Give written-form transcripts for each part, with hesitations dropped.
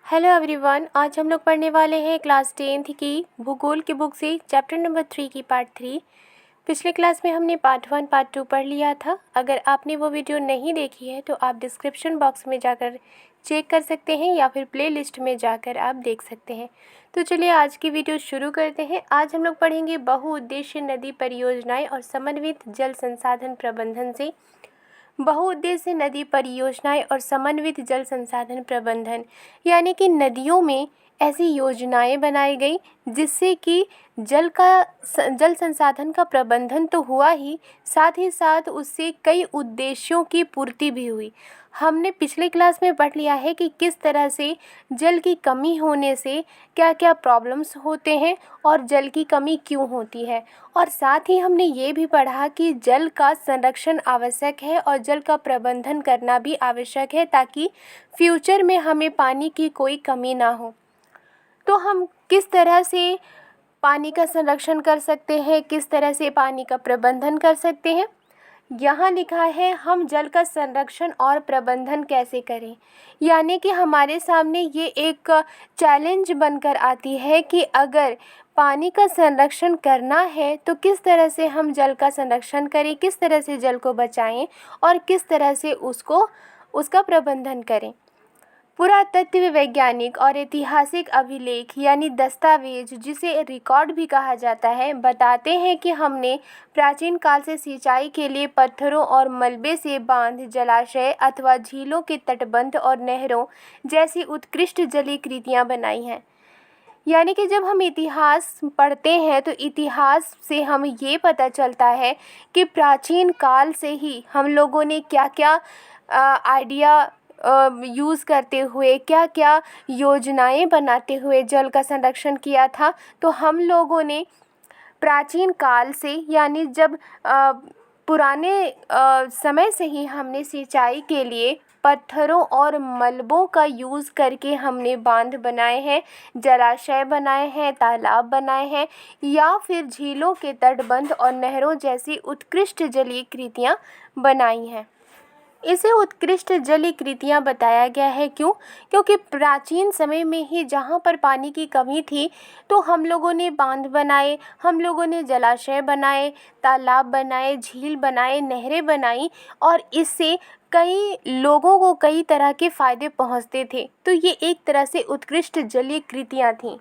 Hello everyone. आज हम लोग पढ़ने वाले हैं क्लास 10th की भूगोल की बुक से चैप्टर नंबर 3 की पार्ट 3। पिछले क्लास में हमने पार्ट 1 पार्ट 2 पढ़ लिया था। अगर आपने वो वीडियो नहीं देखी है तो आप डिस्क्रिप्शन बॉक्स में जाकर चेक कर सकते हैं या फिर प्लेलिस्ट में जाकर आप देख सकते हैं। तो चलिए आज की वीडियो शुरू करते हैं। आज हम लोग पढ़ेंगे बहुउद्देशीय नदी परियोजनाएं और समन्वित जल संसाधन प्रबंधन से। बहुउद्देशीय नदी परियोजनाएं और समन्वित जल संसाधन प्रबंधन यानी कि नदियों में ऐसी योजनाएं बनाई गई जिससे कि जल संसाधन का प्रबंधन तो हुआ ही साथ उससे कई उद्देश्यों की पूर्ति भी हुई। हमने पिछले क्लास में पढ़ लिया है कि किस तरह से जल की कमी होने से क्या क्या प्रॉब्लम्स होते हैं और जल की कमी क्यों होती है, और साथ ही हमने ये भी पढ़ा कि जल का संरक्षण आवश्यक है और जल का प्रबंधन करना भी आवश्यक है ताकि फ्यूचर में हमें पानी की कोई कमी ना हो। तो हम किस तरह से पानी का संरक्षण कर सकते हैं, किस तरह से पानी का प्रबंधन कर सकते हैं, यहाँ लिखा है हम जल का संरक्षण और प्रबंधन कैसे करें। यानी कि हमारे सामने ये एक चैलेंज बनकर आती है कि अगर पानी का संरक्षण करना है तो किस तरह से हम जल का संरक्षण करें, किस तरह से जल को बचाएं और किस तरह से उसका प्रबंधन करें। पुरातत्व वैज्ञानिक और ऐतिहासिक अभिलेख यानी दस्तावेज, जिसे रिकॉर्ड भी कहा जाता है, बताते हैं कि हमने प्राचीन काल से सिंचाई के लिए पत्थरों और मलबे से बांध, जलाशय अथवा झीलों के तटबंध और नहरों जैसी उत्कृष्ट जलीय कृतियाँ बनाई हैं। यानी कि जब हम इतिहास पढ़ते हैं तो इतिहास से हमें ये पता चलता है कि प्राचीन काल से ही हम लोगों ने क्या क्या आइडिया यूज़ करते हुए, क्या क्या योजनाएं बनाते हुए जल का संरक्षण किया था। तो हम लोगों ने प्राचीन काल से यानी जब पुराने समय से ही हमने सिंचाई के लिए पत्थरों और मलबों का यूज़ करके हमने बांध बनाए हैं, जलाशय बनाए हैं, तालाब बनाए हैं या फिर झीलों के तटबंध और नहरों जैसी उत्कृष्ट जलीय कृतियाँ बनाई हैं। इसे उत्कृष्ट जलीय कृतियाँ बताया गया है क्यों? क्योंकि प्राचीन समय में ही जहाँ पर पानी की कमी थी तो हम लोगों ने बांध बनाए, हम लोगों ने जलाशय बनाए, तालाब बनाए, झील बनाए, नहरें बनाई और इससे कई लोगों को कई तरह के फ़ायदे पहुँचते थे। तो ये एक तरह से उत्कृष्ट जलीय कृतियाँ थीं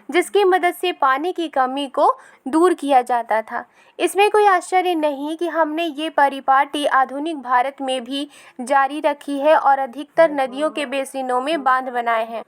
जिसकी मदद से पानी की कमी को दूर किया जाता था। इसमें कोई आश्चर्य नहीं कि हमने ये परिपाटी आधुनिक भारत में भी जारी रखी है और अधिकतर नदियों के बेसिनों में बांध बनाए हैं।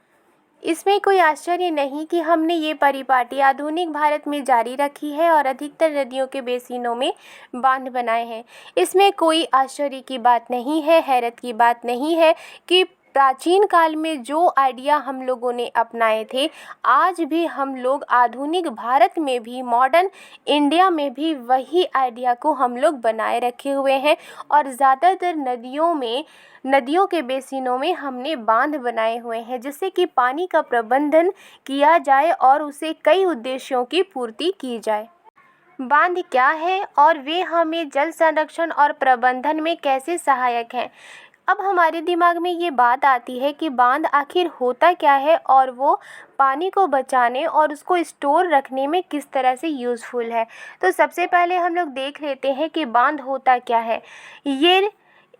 इसमें कोई आश्चर्य नहीं कि हमने ये परिपाटी आधुनिक भारत में जारी रखी है और अधिकतर नदियों के बेसिनों में बांध बनाए हैं। इसमें कोई आश्चर्य की बात नहीं है, हैरत की बात नहीं है कि प्राचीन काल में जो आइडिया हम लोगों ने अपनाए थे, आज भी हम लोग आधुनिक भारत में भी, मॉडर्न इंडिया में भी वही आइडिया को हम लोग बनाए रखे हुए हैं और ज़्यादातर नदियों के बेसिनों में हमने बांध बनाए हुए हैं जिससे कि पानी का प्रबंधन किया जाए और उसे कई उद्देश्यों की पूर्ति की जाए। बांध क्या है और वे हमें जल संरक्षण और प्रबंधन में कैसे सहायक हैं? अब हमारे दिमाग में ये बात आती है कि बांध आखिर होता क्या है और वो पानी को बचाने और उसको स्टोर रखने में किस तरह से यूज़फुल है। तो सबसे पहले हम लोग देख लेते हैं कि बांध होता क्या है। ये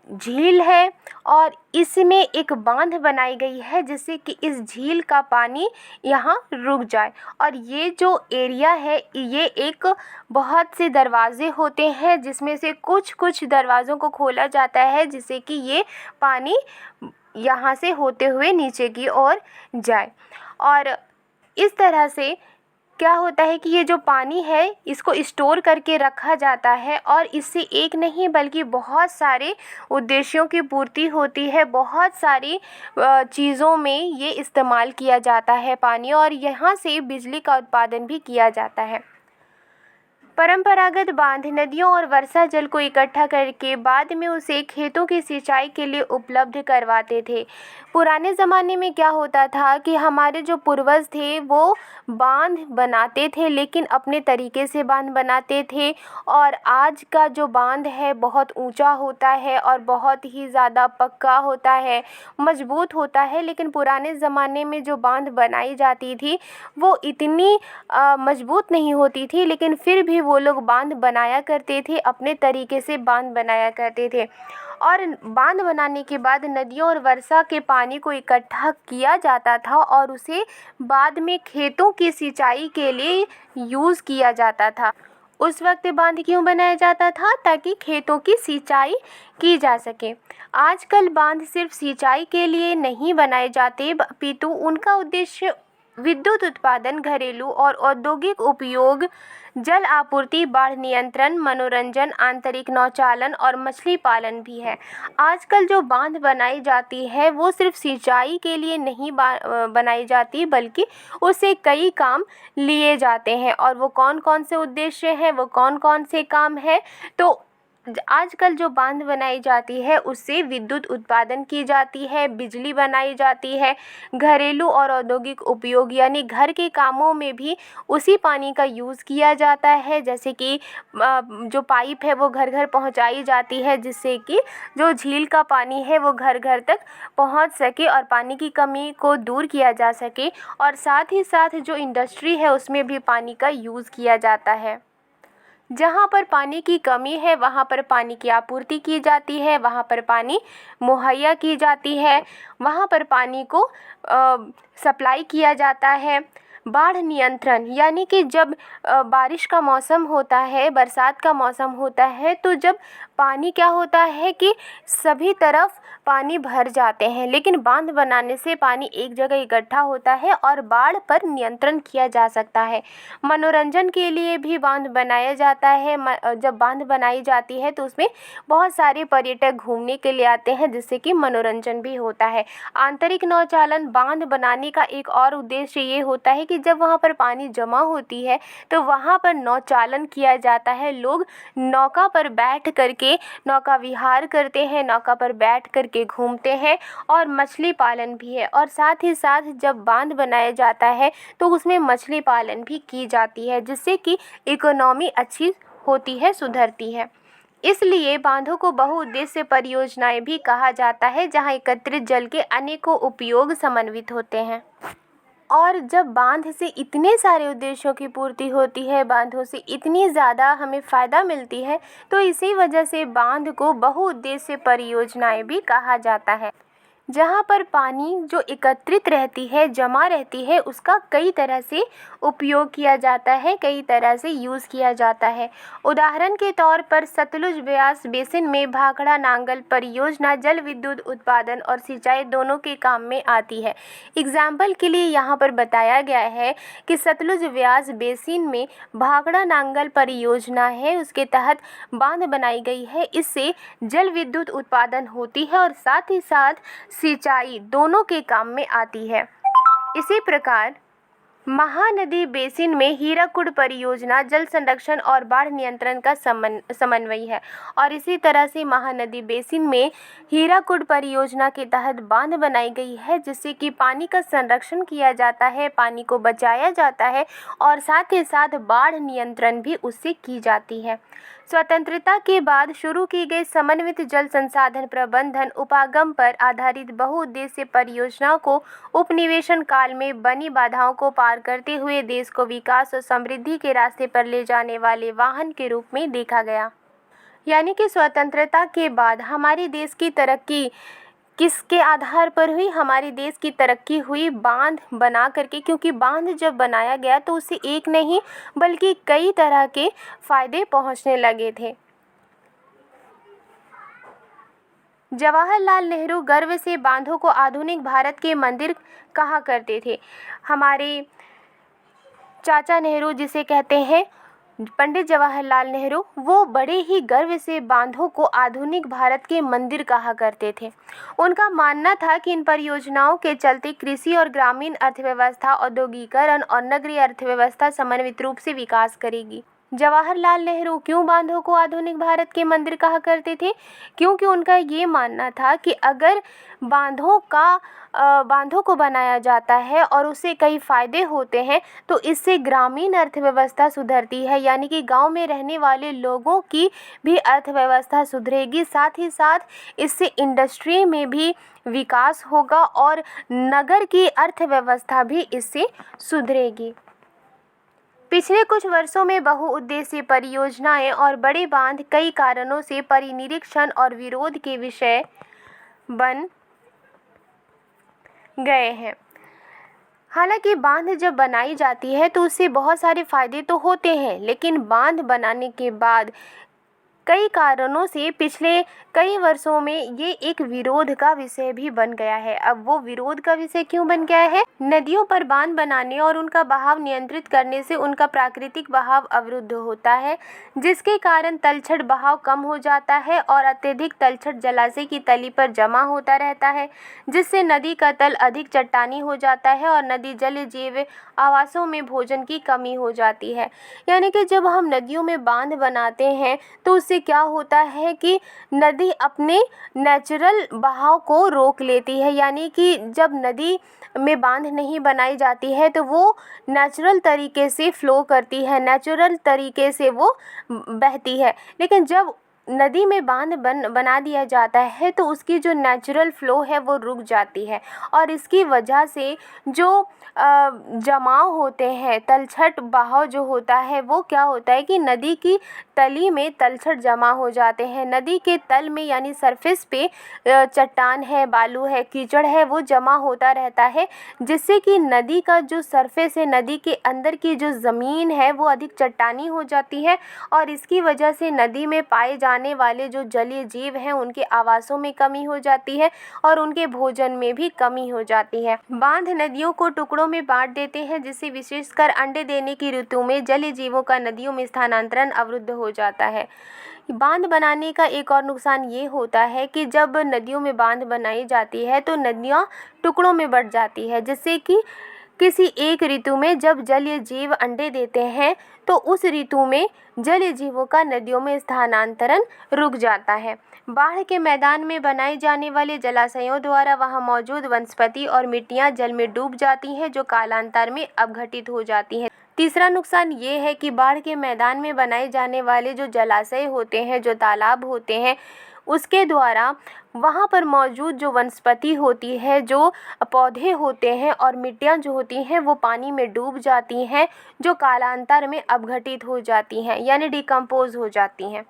झील है और इसमें एक बांध बनाई गई है जिससे कि इस झील का पानी यहाँ रुक जाए। और ये जो एरिया है, ये एक बहुत से दरवाजे होते हैं जिसमें से कुछ दरवाज़ों को खोला जाता है जिससे कि ये पानी यहाँ से होते हुए नीचे की ओर जाए। और इस तरह से क्या होता है कि ये जो पानी है इसको स्टोर करके रखा जाता है और इससे एक नहीं बल्कि बहुत सारे उद्देश्यों की पूर्ति होती है। बहुत सारी चीज़ों में ये इस्तेमाल किया जाता है पानी, और यहाँ से बिजली का उत्पादन भी किया जाता है। परंपरागत बांध नदियों और वर्षा जल को इकट्ठा करके बाद में उसे खेतों की सिंचाई के लिए उपलब्ध करवाते थे। पुराने ज़माने में क्या होता था कि हमारे जो पूर्वज थे वो बांध बनाते थे, लेकिन अपने तरीके से बांध बनाते थे। और आज का जो बांध है बहुत ऊंचा होता है और बहुत ही ज़्यादा पक्का होता है, मजबूत होता है। लेकिन पुराने ज़माने में जो बांध बनाई जाती थी वो इतनी मजबूत नहीं होती थी, लेकिन फिर भी वो लोग बांध बनाया करते थे, अपने तरीके से बांध बनाया करते थे। और बांध बनाने के बाद नदियों और वर्षा के पानी को इकट्ठा किया जाता था और उसे बाद में खेतों की सिंचाई के लिए यूज़ किया जाता था। उस वक्त बांध क्यों बनाया जाता था? ताकि खेतों की सिंचाई की जा सके। आजकल बांध सिर्फ सिंचाई के लिए नहीं बनाए जाते, अपितु उनका उद्देश्य विद्युत उत्पादन, घरेलू और औद्योगिक उपयोग, जल आपूर्ति, बाढ़ नियंत्रण, मनोरंजन, आंतरिक नौचालन और मछली पालन भी है। आजकल जो बांध बनाई जाती है वो सिर्फ सिंचाई के लिए नहीं बनाई जाती, बल्कि उससे कई काम लिए जाते हैं। और वो कौन कौन से उद्देश्य हैं, वो कौन कौन से काम हैं? तो आजकल जो बांध बनाई जाती है उससे विद्युत उत्पादन की जाती है, बिजली बनाई जाती है, घरेलू और औद्योगिक उपयोग यानी घर के कामों में भी उसी पानी का यूज़ किया जाता है। जैसे कि जो पाइप है वो घर घर पहुंचाई जाती है, जिससे कि जो झील का पानी है वो घर घर तक पहुंच सके और पानी की कमी को दूर किया जा सके। और साथ ही साथ जो इंडस्ट्री है उसमें भी पानी का यूज़ किया जाता है। जहाँ पर पानी की कमी है वहाँ पर पानी की आपूर्ति की जाती है, वहाँ पर पानी मुहैया की जाती है, वहाँ पर पानी को सप्लाई किया जाता है। बाढ़ नियंत्रण यानी कि जब बारिश का मौसम होता है, बरसात का मौसम होता है, तो जब पानी क्या होता है कि सभी तरफ पानी भर जाते हैं, लेकिन बांध बनाने से पानी एक जगह इकट्ठा होता है और बाढ़ पर नियंत्रण किया जा सकता है। मनोरंजन के लिए भी बांध बनाया जाता है। जब बांध बनाई जाती है तो उसमें बहुत सारे पर्यटक घूमने के लिए आते हैं, जिससे कि मनोरंजन भी होता है। आंतरिक नौचालन, बांध बनाने का एक और उद्देश्य ये होता है कि जब वहाँ पर पानी जमा होती है तो वहाँ पर नौचालन किया जाता है। लोग नौका पर बैठ करके नौका विहार करते हैं, नौका पर बैठ करके घूमते हैं। और मछली पालन भी है। और साथ ही साथ जब बांध बनाया जाता है तो उसमें मछली पालन भी की जाती है, जिससे कि इकोनॉमी अच्छी होती है, सुधरती है। इसलिए बांधों को बहुउद्देश्य परियोजनाएं भी कहा जाता है, जहां एकत्रित जल के अनेकों उपयोग समन्वित होते हैं। और जब बांध से इतने सारे उद्देश्यों की पूर्ति होती है, बांधों से इतनी ज़्यादा हमें फ़ायदा मिलती है, तो इसी वजह से बांध को बहुउद्देश्य परियोजनाएं भी कहा जाता है। जहाँ पर पानी जो एकत्रित रहती है, जमा रहती है, उसका कई तरह से उपयोग किया जाता है, कई तरह से यूज़ किया जाता है। उदाहरण के तौर पर सतलुज ब्यास बेसिन में भाखड़ा नांगल परियोजना जल विद्युत उत्पादन और सिंचाई दोनों के काम में आती है। एग्जाम्पल के लिए यहाँ पर बताया गया है कि सतलुज ब्यास बेसिन में भाखड़ा नांगल परियोजना है, उसके तहत बांध बनाई गई है। इससे जल विद्युत उत्पादन होती है और साथ ही साथ सिंचाई दोनों के काम में आती है। इसी प्रकार महानदी बेसिन में हीराकुड परियोजना जल संरक्षण और बाढ़ नियंत्रण का समन्वय है। और इसी तरह से महानदी बेसिन में हीराकुड परियोजना के तहत बांध बनाई गई है, जिससे कि पानी का संरक्षण किया जाता है, पानी को बचाया जाता है और साथ ही साथ बाढ़ नियंत्रण भी उससे की जाती है। स्वतंत्रता के बाद शुरू की गई समन्वित जल संसाधन प्रबंधन उपागम पर आधारित बहुउद्देश्य परियोजना को उपनिवेशन काल में बनी बाधाओं को पार करते हुए देश को विकास और समृद्धि के रास्ते पर ले जाने वाले वाहन के रूप में देखा गया। यानी कि स्वतंत्रता के बाद हमारे देश की तरक्की किसके आधार पर हुई? हमारे देश की तरक्की हुई बांध बना करके, क्योंकि बांध जब बनाया गया तो उससे एक नहीं बल्कि कई तरह के फायदे पहुंचने लगे थे। जवाहरलाल नेहरू गर्व से बांधों को आधुनिक भारत के मंदिर कहा करते थे। हमारे चाचा नेहरू जिसे कहते हैं पंडित जवाहरलाल नेहरू, वो बड़े ही गर्व से बांधों को आधुनिक भारत के मंदिर कहा करते थे। उनका मानना था कि इन परियोजनाओं के चलते कृषि और ग्रामीण अर्थव्यवस्था, औद्योगिकरण और नगरीय अर्थव्यवस्था समन्वित रूप से विकास करेगी। जवाहरलाल नेहरू क्यों बांधों को आधुनिक भारत के मंदिर कहा करते थे? क्योंकि उनका ये मानना था कि अगर बांधों को बनाया जाता है और उससे कई फ़ायदे होते हैं, तो इससे ग्रामीण अर्थव्यवस्था सुधरती है, यानी कि गांव में रहने वाले लोगों की भी अर्थव्यवस्था सुधरेगी। साथ ही साथ इससे इंडस्ट्री में भी विकास होगा और नगर की अर्थव्यवस्था भी इससे सुधरेगी। पिछले कुछ वर्षों में बहुउद्देशीय परियोजनाएं और बड़े बांध कई कारणों से परिनिरीक्षण और विरोध के विषय बन गए हैं। हालांकि बांध जब बनाई जाती है तो उससे बहुत सारे फायदे तो होते हैं, लेकिन बांध बनाने के बाद कई कारणों से पिछले कई वर्षों में ये एक विरोध का विषय भी बन गया है। अब वो विरोध का विषय क्यों बन गया है? नदियों पर बांध बनाने और उनका बहाव नियंत्रित करने से उनका प्राकृतिक बहाव अवरुद्ध होता है, जिसके कारण तलछट बहाव कम हो जाता है और अत्यधिक तलछट जलाशय की तली पर जमा होता रहता है, जिससे नदी का तल अधिक चट्टानी हो जाता है और नदी जल जीव आवासों में भोजन की कमी हो जाती है। यानी कि जब हम नदियों में बांध बनाते हैं तो उससे क्या होता है कि नदी अपने नेचुरल बहाव को रोक लेती है। यानी कि जब नदी में बांध नहीं बनाई जाती है तो वो नेचुरल तरीके से फ़्लो करती है, नेचुरल तरीके से वो बहती है। लेकिन जब नदी में बांध बना दिया जाता है तो उसकी जो नेचुरल फ़्लो है वो रुक जाती है और इसकी वजह से जो जमाव होते हैं, तलछट बहाव जो होता है वो क्या होता है कि नदी की तली में तलछट जमा हो जाते हैं। नदी के तल में यानी सरफेस पे चट्टान है, बालू है, कीचड़ है, वो जमा होता रहता है, जिससे कि नदी का जो सरफेस है, नदी के अंदर की जो ज़मीन है वो अधिक चट्टानी हो जाती है और इसकी वजह से नदी में पाए जाने वाले जो जलीय जीव हैं उनके आवासों में कमी हो जाती है और उनके भोजन में भी कमी हो जाती है। बांध नदियों को टुकड़ों में बांट देते हैं, जिससे विशेषकर अंडे देने की ऋतु में जलीय जीवों का नदियों में स्थानांतरण अवरुद्ध हो जाता है। बांध बनाने का एक और नुकसान ये होता है कि जब नदियों में बांध बनाई जाती है तो नदियाँ टुकड़ों में बँट जाती है, जिससे कि किसी एक ऋतु में जब जलीय जीव अंडे देते हैं तो उस ऋतु में जलीय जीवों का नदियों में स्थानांतरण रुक जाता है। बाढ़ के मैदान में बनाए जाने वाले जलाशयों द्वारा वहां मौजूद वनस्पति और मिट्टियां जल में डूब जाती हैं, जो कालांतर में अपघटित हो जाती हैं। तीसरा नुकसान ये है कि बाढ़ के मैदान में बनाए जाने वाले जो जलाशय होते हैं, जो तालाब होते हैं, उसके द्वारा वहाँ पर मौजूद जो वनस्पति होती है, जो पौधे होते हैं और मिट्टियाँ जो होती हैं वो पानी में डूब जाती हैं, जो कालांतर में अपघटित हो जाती हैं यानी डिकम्पोज हो जाती हैं।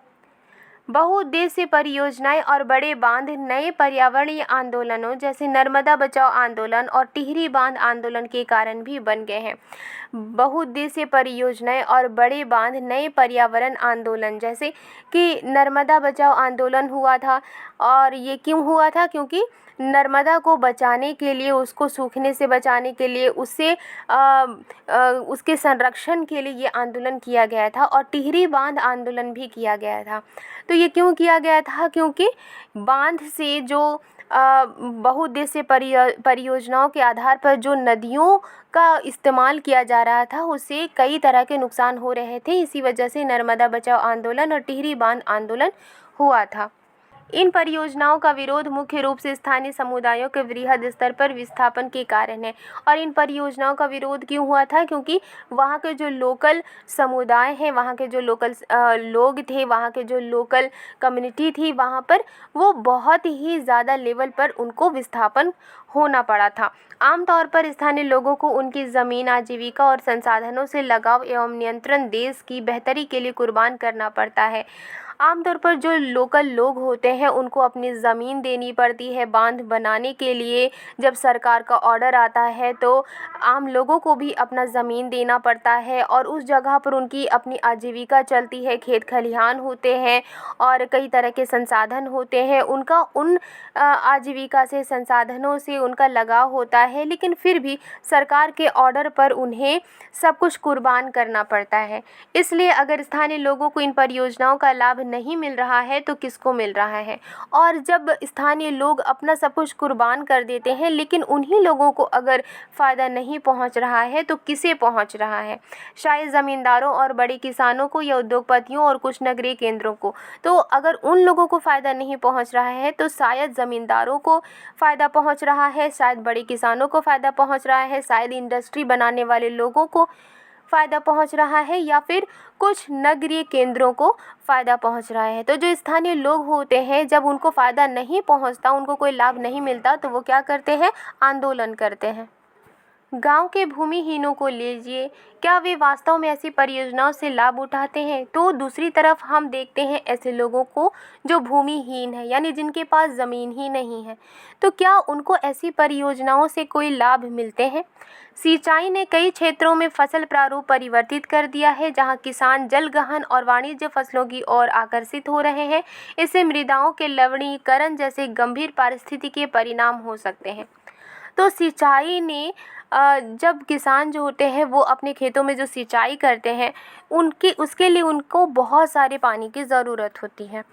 बहुउद्देशीय परियोजनाएं और बड़े बांध नए पर्यावरणीय आंदोलनों जैसे नर्मदा बचाओ आंदोलन और टिहरी बांध आंदोलन के कारण भी बन गए हैं। बहुउद्देशीय परियोजनाएं और बड़े बांध नए पर्यावरण आंदोलन जैसे कि नर्मदा बचाओ आंदोलन हुआ था, और ये क्यों हुआ था? क्योंकि नर्मदा को बचाने के लिए, उसको सूखने से बचाने के लिए, उसके संरक्षण के लिए ये आंदोलन किया गया था और टिहरी बांध आंदोलन भी किया गया था। तो ये क्यों किया गया था? क्योंकि बांध से जो बहुउद्देशीय परियोजनाओं के आधार पर जो नदियों का इस्तेमाल किया जा रहा था उससे कई तरह के नुकसान हो रहे थे। इसी वजह से नर्मदा बचाओ आंदोलन और टिहरी बांध आंदोलन हुआ था। इन परियोजनाओं का विरोध मुख्य रूप से स्थानीय समुदायों के वृहद स्तर पर विस्थापन के कारण है। और इन परियोजनाओं का विरोध क्यों हुआ था? क्योंकि वहाँ के जो लोकल समुदाय हैं, वहाँ के जो लोकल लोग थे, वहाँ के जो लोकल कम्युनिटी थी, वहाँ पर वो बहुत ही ज़्यादा लेवल पर उनको विस्थापन होना पड़ा था। आमतौर पर स्थानीय लोगों को उनकी ज़मीन, आजीविका और संसाधनों से लगाव एवं नियंत्रण देश की बेहतरी के लिए कुर्बान करना पड़ता है। आमतौर पर जो लोकल लोग होते हैं उनको अपनी ज़मीन देनी पड़ती है बांध बनाने के लिए। जब सरकार का ऑर्डर आता है तो आम लोगों को भी अपना ज़मीन देना पड़ता है और उस जगह पर उनकी अपनी आजीविका चलती है, खेत खलिहान होते हैं और कई तरह के संसाधन होते हैं। उनका उन आजीविका से, संसाधनों से उनका लगाव होता है, लेकिन फिर भी सरकार के ऑर्डर पर उन्हें सब कुछ कुर्बान करना पड़ता है। इसलिए अगर स्थानीय लोगों को इन परियोजनाओं का लाभ नहीं मिल रहा है तो किसको मिल रहा है। और जब स्थानीय लोग अपना सब कुछ कुर्बान कर देते हैं लेकिन उन्हीं लोगों को अगर फ़ायदा नहीं पहुंच रहा है तो किसे पहुंच रहा है? शायद ज़मींदारों और बड़े किसानों को या उद्योगपतियों और कुछ नगरीय केंद्रों को। तो अगर उन लोगों को फ़ायदा नहीं पहुंच रहा है तो शायद ज़मींदारों को फ़ायदा पहुंच रहा है, शायद बड़े किसानों को फ़ायदा पहुंच रहा है, शायद इंडस्ट्री बनाने वाले लोगों को फ़ायदा पहुंच रहा है, या फिर कुछ नगरीय केंद्रों को फ़ायदा पहुंच रहा है। तो जो स्थानीय लोग होते हैं, जब उनको फ़ायदा नहीं पहुंचता, उनको कोई लाभ नहीं मिलता, तो वो क्या करते हैं? आंदोलन करते हैं। गांव के भूमिहीनों को लीजिए, क्या वे वास्तव में ऐसी परियोजनाओं से लाभ उठाते हैं? तो दूसरी तरफ हम देखते हैं ऐसे लोगों को जो भूमिहीन है, यानी जिनके पास ज़मीन ही नहीं है, तो क्या उनको ऐसी परियोजनाओं से कोई लाभ मिलते हैं? सिंचाई ने कई क्षेत्रों में फसल प्रारूप परिवर्तित कर दिया है, जहां किसान जलगहन और वाणिज्य फसलों की ओर आकर्षित हो रहे हैं। इससे मृदाओं के लवणीकरण जैसे गंभीर पारिस्थितिकीय परिणाम हो सकते हैं। तो सिंचाई ने जब किसान जो होते हैं वो अपने खेतों में जो सिंचाई करते हैं, उसके लिए उनको बहुत सारे पानी की ज़रूरत होती है।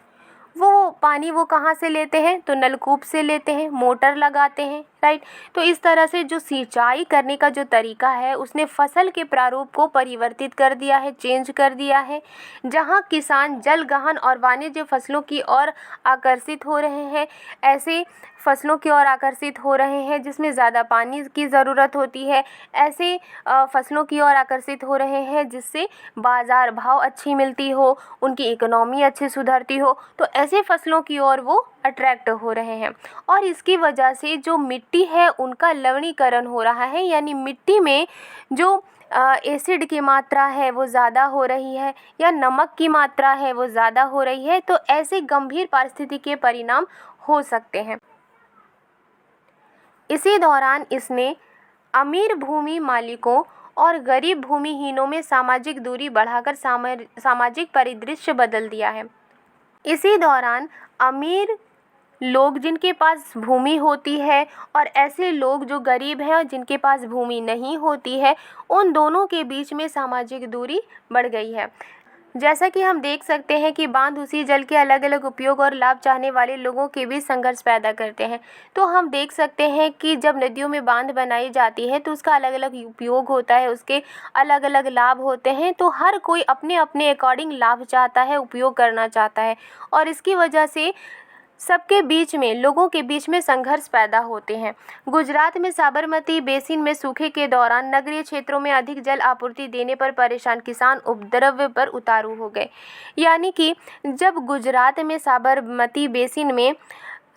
वो पानी वो कहाँ से लेते हैं? तो नलकूप से लेते हैं, मोटर लगाते हैं, राइट। तो इस तरह से जो सिंचाई करने का जो तरीका है उसने फसल के प्रारूप को परिवर्तित कर दिया है, चेंज कर दिया है। जहाँ किसान जलगहन और वाणिज्य फसलों की ओर आकर्षित हो रहे हैं, ऐसे फसलों की ओर आकर्षित हो रहे हैं जिसमें ज़्यादा पानी की ज़रूरत होती है, ऐसे फसलों की ओर आकर्षित हो रहे हैं जिससे बाज़ार भाव अच्छी मिलती हो, उनकी इकोनॉमी अच्छी सुधरती हो, तो ऐसे फसलों की ओर वो अट्रैक्ट हो रहे हैं। और इसकी वजह से जो मिट्टी है उनका लवणीकरण हो रहा है, यानी मिट्टी में जो एसिड की मात्रा है वो ज़्यादा हो रही है या नमक की मात्रा है वो ज़्यादा हो रही है। तो ऐसे गंभीर पारिस्थितिकीय परिणाम हो सकते हैं। इसी दौरान इसने अमीर भूमि मालिकों और गरीब भूमिहीनों में सामाजिक दूरी बढ़ाकर सामाजिक परिदृश्य बदल दिया है। इसी दौरान अमीर लोग जिनके पास भूमि होती है और ऐसे लोग जो गरीब हैं और जिनके पास भूमि नहीं होती है, उन दोनों के बीच में सामाजिक दूरी बढ़ गई है। जैसा कि हम देख सकते हैं कि बांध उसी जल के अलग अलग उपयोग और लाभ चाहने वाले लोगों के बीच संघर्ष पैदा करते हैं। तो हम देख सकते हैं कि जब नदियों में बांध बनाई जाती है तो उसका अलग अलग उपयोग होता है, उसके अलग अलग लाभ होते हैं। तो हर कोई अपने अपने अकॉर्डिंग लाभ चाहता है, उपयोग करना चाहता है, और इसकी वजह से सबके बीच में, लोगों के बीच में संघर्ष पैदा होते हैं। गुजरात में साबरमती बेसिन में सूखे के दौरान नगरीय क्षेत्रों में अधिक जल आपूर्ति देने पर परेशान किसान उपद्रव पर उतारू हो गए। यानी कि जब गुजरात में साबरमती बेसिन में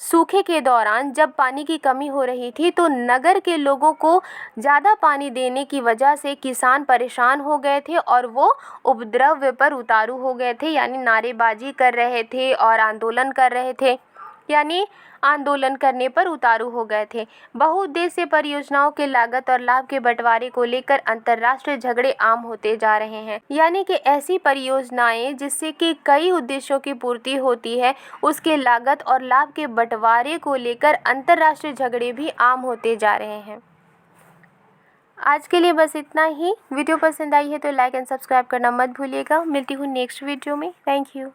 सूखे के दौरान जब पानी की कमी हो रही थी तो नगर के लोगों को ज़्यादा पानी देने की वजह से किसान परेशान हो गए थे और वो उपद्रव पर उतारू हो गए थे, यानी नारेबाजी कर रहे थे और आंदोलन कर रहे थे, यानी आंदोलन करने पर उतारू हो गए थे। बहुउद्देशीय परियोजनाओं के लागत और लाभ के बंटवारे को लेकर अंतर्राष्ट्रीय झगड़े आम होते जा रहे हैं। यानी कि ऐसी परियोजनाएं जिससे कि कई उद्देश्यों की पूर्ति होती है, उसके लागत और लाभ के बंटवारे को लेकर अंतर्राष्ट्रीय झगड़े भी आम होते जा रहे हैं। आज के लिए बस इतना ही। वीडियो पसंद आई है तो लाइक एंड सब्सक्राइब करना मत भूलिएगा। मिलती हूँ नेक्स्ट वीडियो में। Thank you.